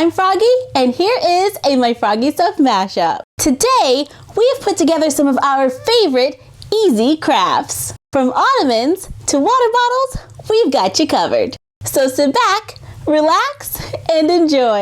I'm Froggy, and here is a My Froggy Stuff mashup. Today, we have put together some of our favorite easy crafts. From ottomans to water bottles, we've got you covered. So sit back, relax, and enjoy.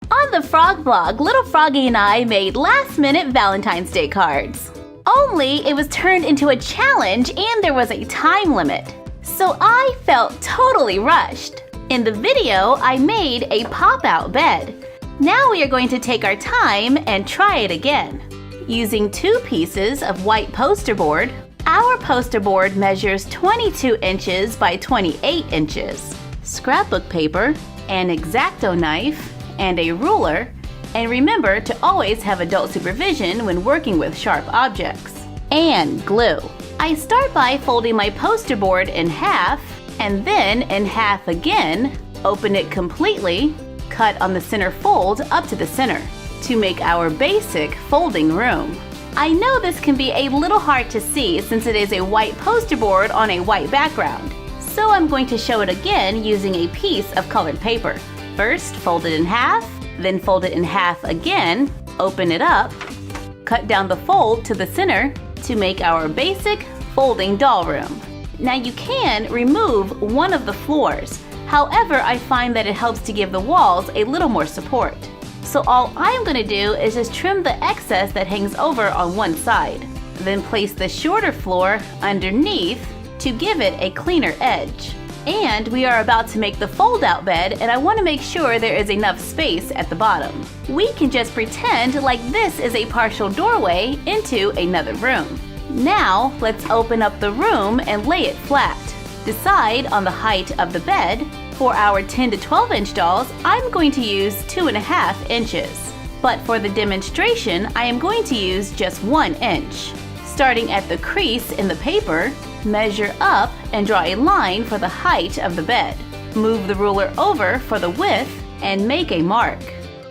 On the Frog blog, Little Froggy and I made last-minute Valentine's Day cards. Only it was turned into a challenge and there was a time limit. So I felt totally rushed. In the video, I made a pop-out bed. Now we are going to take our time and try it again. Using 2 pieces of white poster board, our poster board measures 22 inches by 28 inches. Scrapbook paper, an X-Acto knife, and a ruler. And remember to always have adult supervision when working with sharp objects. And glue. I start by folding my poster board in half, and then in half again, open it completely, cut on the center fold up to the center, to make our basic folding room. I know this can be a little hard to see since it is a white poster board on a white background, so I'm going to show it again using a piece of colored paper. First, fold it in half, then fold it in half again, open it up, cut down the fold to the center to make our basic folding doll room. Now you can remove one of the floors. However, I find that it helps to give the walls a little more support. So all I'm going to do is just trim the excess that hangs over on one side. Then place the shorter floor underneath to give it a cleaner edge. And we are about to make the fold-out bed, and I want to make sure there is enough space at the bottom. We can just pretend like this is a partial doorway into another room. Now, let's open up the room and lay it flat. Decide on the height of the bed. For our 10 to 12 inch dolls, I'm going to use 2.5 inches. But for the demonstration, I am going to use just 1 inch. Starting at the crease in the paper, measure up and draw a line for the height of the bed. Move the ruler over for the width and make a mark.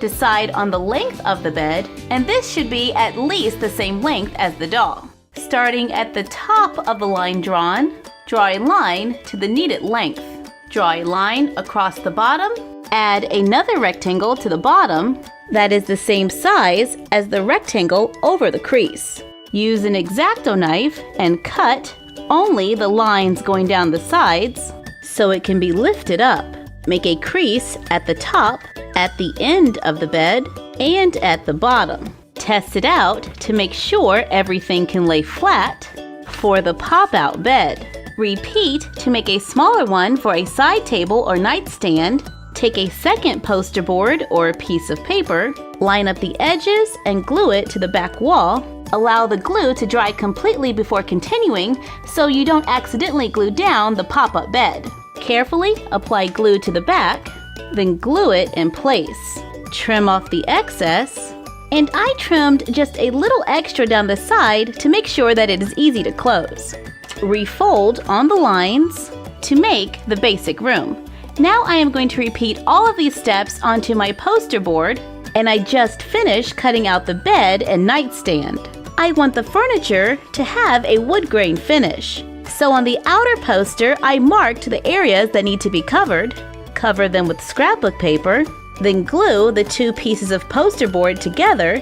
Decide on the length of the bed, and this should be at least the same length as the doll. Starting at the top of the line drawn, draw a line to the needed length. Draw a line across the bottom, add another rectangle to the bottom that is the same size as the rectangle over the crease. Use an X-Acto knife and cut only the lines going down the sides so it can be lifted up. Make a crease at the top, at the end of the bed, and at the bottom. Test it out to make sure everything can lay flat for the pop-out bed. Repeat to make a smaller one for a side table or nightstand. Take a second poster board or piece of paper, line up the edges and glue it to the back wall. Allow the glue to dry completely before continuing so you don't accidentally glue down the pop-up bed. Carefully apply glue to the back, then glue it in place. Trim off the excess, and I trimmed just a little extra down the side to make sure that it is easy to close. Refold on the lines to make the basic room. Now I am going to repeat all of these steps onto my poster board, and I just finished cutting out the bed and nightstand. I want the furniture to have a wood grain finish. So on the outer poster, I marked the areas that need to be covered, cover them with scrapbook paper, then glue the 2 pieces of poster board together,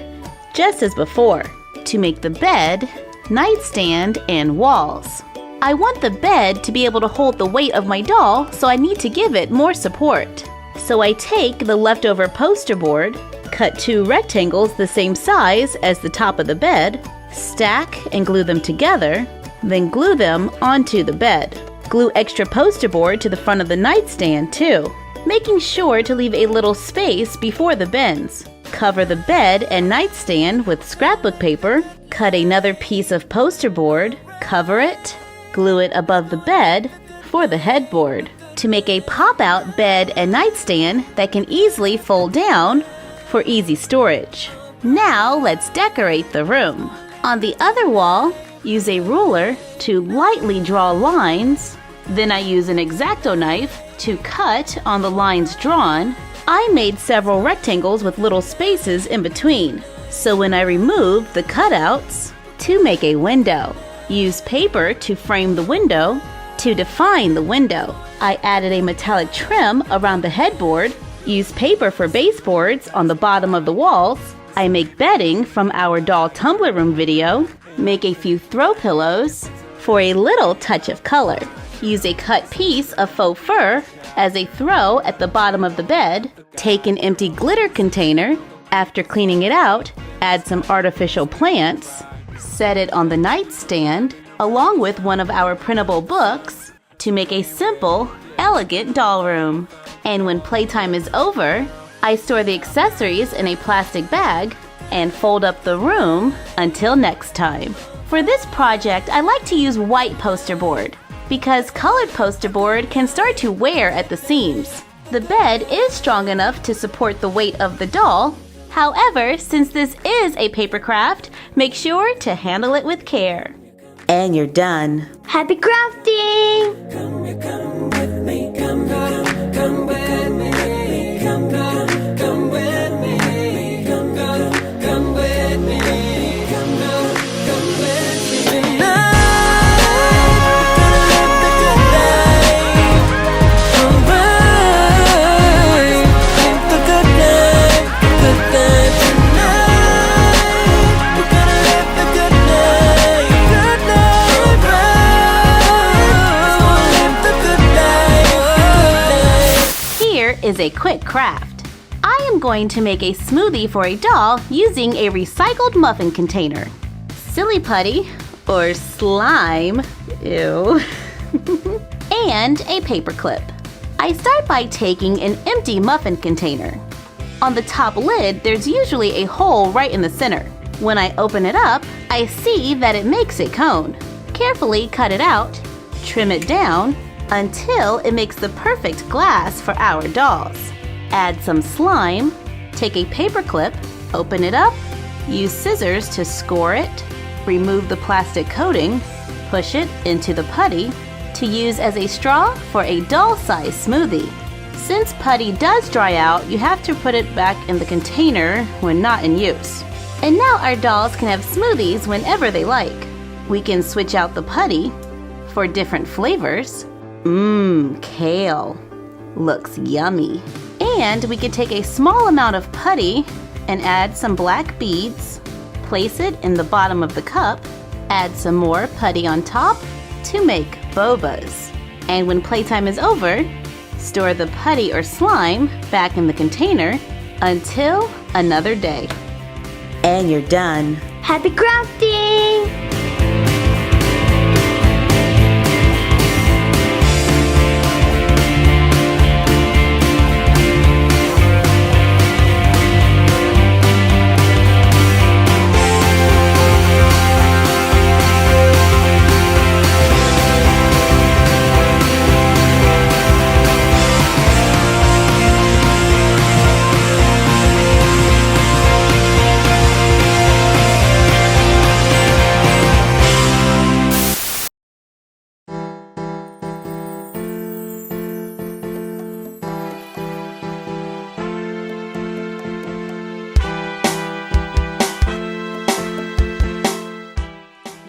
just as before, to make the bed, nightstand, and walls. I want the bed to be able to hold the weight of my doll, so I need to give it more support. So I take the leftover poster board, cut 2 rectangles the same size as the top of the bed, stack and glue them together, then glue them onto the bed. Glue extra poster board to the front of the nightstand too, making sure to leave a little space before the bends. Cover the bed and nightstand with scrapbook paper, cut another piece of poster board, cover it, glue it above the bed for the headboard to make a pop-out bed and nightstand that can easily fold down for easy storage. Now let's decorate the room. On the other wall, use a ruler to lightly draw lines. Then I use an X-Acto knife to cut on the lines drawn. I made several rectangles with little spaces in between. So when I remove the cutouts, to make a window. Use paper to frame the window To define the window, I added a metallic trim around the headboard, used paper for baseboards on the bottom of the walls. I make bedding from our doll tumbler room video, make a few throw pillows for a little touch of color. Use a cut piece of faux fur as a throw at the bottom of the bed. Take an empty glitter container. After cleaning it out, add some artificial plants. Set it on the nightstand along with one of our printable books to make a simple, elegant doll room. And when playtime is over, I store the accessories in a plastic bag and fold up the room until next time. For this project, I like to use white poster board because colored poster board can start to wear at the seams. The bed is strong enough to support the weight of the doll. However, since this is a paper craft, make sure to handle it with care. And you're done. Happy crafting! Come with me, come with me, come with me, come with me, come with me. Tonight, we're gonna live the good life. Alright, live the good life, good life. Tonight, we're gonna live the good life, good life. Alright, let's go live the good life, good life. Here is a quick craft. I am going to make a smoothie for a doll using a recycled muffin container. Silly putty, or slime, ew, and a paper clip. I start by taking an empty muffin container. On the top lid, there's usually a hole right in the center. When I open it up, I see that it makes a cone. Carefully cut it out, trim it down until it makes the perfect glass for our dolls. Add some slime, take a paper clip, open it up, use scissors to score it, remove the plastic coating, push it into the putty to use as a straw for a doll-sized smoothie. Since putty does dry out, you have to put it back in the container when not in use. And now our dolls can have smoothies whenever they like. We can switch out the putty for different flavors. Kale. Looks yummy. And we could take a small amount of putty and add some black beads, place it in the bottom of the cup, add some more putty on top to make bobas. And when playtime is over, store the putty or slime back in the container until another day. And you're done. Happy crafting!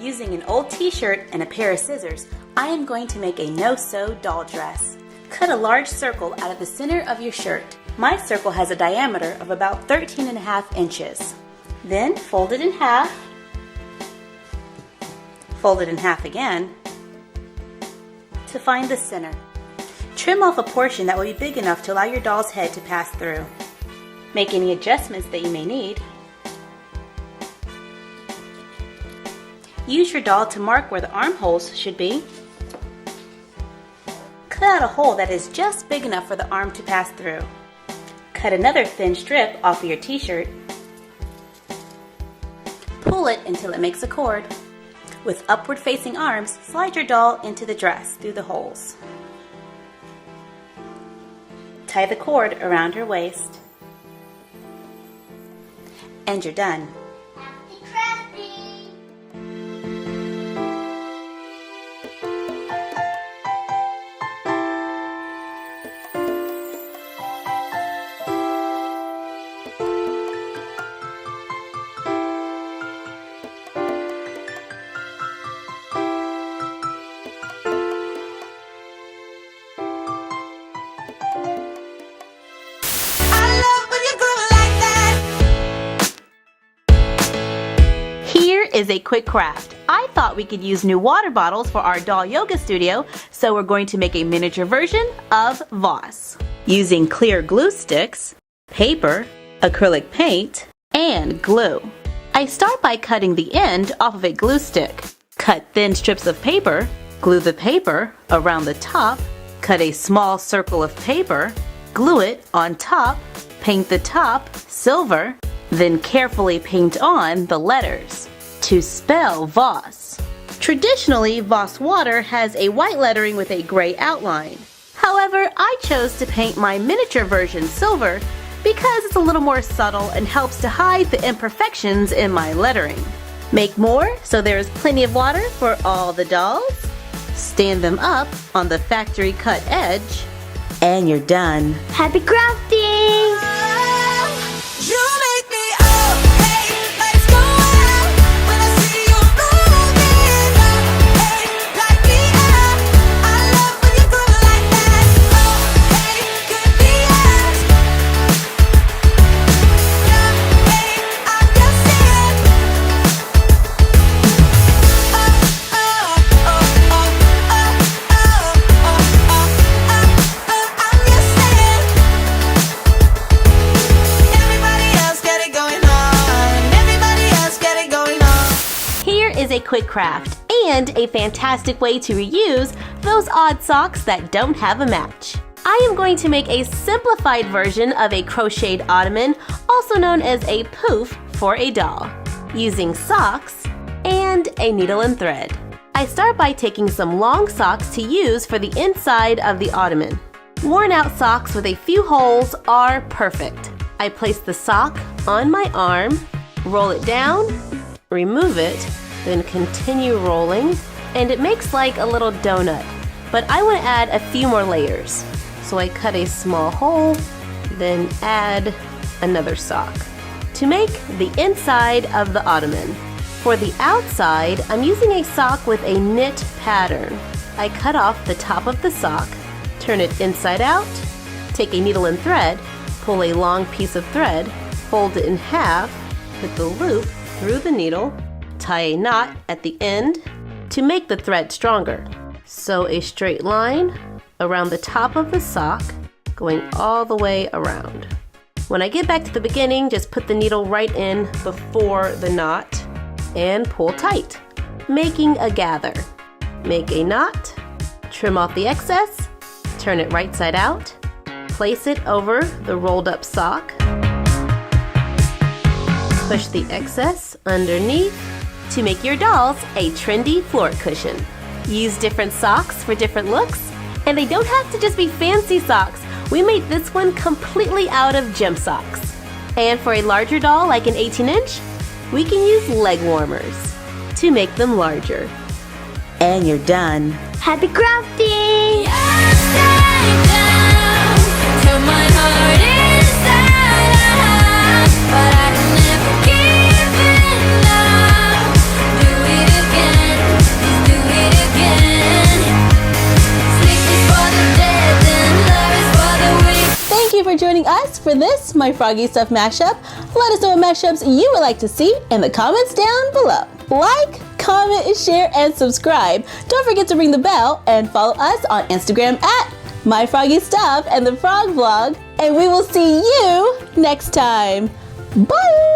Using an old t-shirt and a pair of scissors, I am going to make a no-sew doll dress. Cut a large circle out of the center of your shirt. My circle has a diameter of about 13.5 inches. Then fold it in half, fold it in half again to find the center. Trim off a portion that will be big enough to allow your doll's head to pass through. Make any adjustments that you may need. Use your doll to mark where the armholes should be. Cut out a hole that is just big enough for the arm to pass through. Cut another thin strip off of your t-shirt. Pull it until it makes a cord. With upward facing arms, slide your doll into the dress through the holes. Tie the cord around her waist. And you're done. Happy crafting! is a quick craft. I thought we could use new water bottles for our doll yoga studio, so we're going to make a miniature version of Voss. Using clear glue sticks, paper, acrylic paint, and glue. I start by cutting the end off of a glue stick. Cut thin strips of paper, glue the paper around the top, cut a small circle of paper, glue it on top, paint the top silver, then carefully paint on the letters. To spell Voss. Traditionally, Voss water has a white lettering with a gray outline. However, I chose to paint my miniature version silver because it's a little more subtle and helps to hide the imperfections in my lettering. Make more so there is plenty of water for all the dolls. Stand them up on the factory cut edge, and you're done. Happy crafting! You make me up, hey, let's go out. When I see you moving up, hey, light me up. I love when you go like that. Oh, hey, could be us. Yeah, hey, I'm just saying. I'm just saying. Everybody else got it going on. Everybody else got it going on. Here is a quick craft and a fantastic way to reuse those odd socks that don't have a match. I am going to make a simplified version of a crocheted ottoman, also known as a poof for a doll, using socks and a needle and thread. I start by taking some long socks to use for the inside of the ottoman. Worn out socks with a few holes are perfect. I place the sock on my arm, roll it down, remove it, then continue rolling, and it makes like a little donut. But I want to add a few more layers. So I cut a small hole, then add another sock to make the inside of the ottoman. For the outside, I'm using a sock with a knit pattern. I cut off the top of the sock, turn it inside out, take a needle and thread, pull a long piece of thread, fold it in half, put the loop through the needle, tie a knot at the end to make the thread stronger. Sew a straight line around the top of the sock, going all the way around. When I get back to the beginning, just put the needle right in before the knot and pull tight, making a gather. Make a knot, trim off the excess, turn it right side out, place it over the rolled up sock, push the excess underneath to make your dolls a trendy floor cushion. Use different socks for different looks, and they don't have to just be fancy socks. We made this one completely out of gym socks. And for a larger doll like an 18-inch, we can use leg warmers to make them larger. And you're done. Happy crafting! Thank you for joining us for this My Froggy Stuff mashup. Let us know what mashups you would like to see in the comments down below. Like, comment, share, and subscribe. Don't forget to ring the bell and follow us on Instagram at My Froggy Stuff and the Frog Vlog. And we will see you next time. Bye!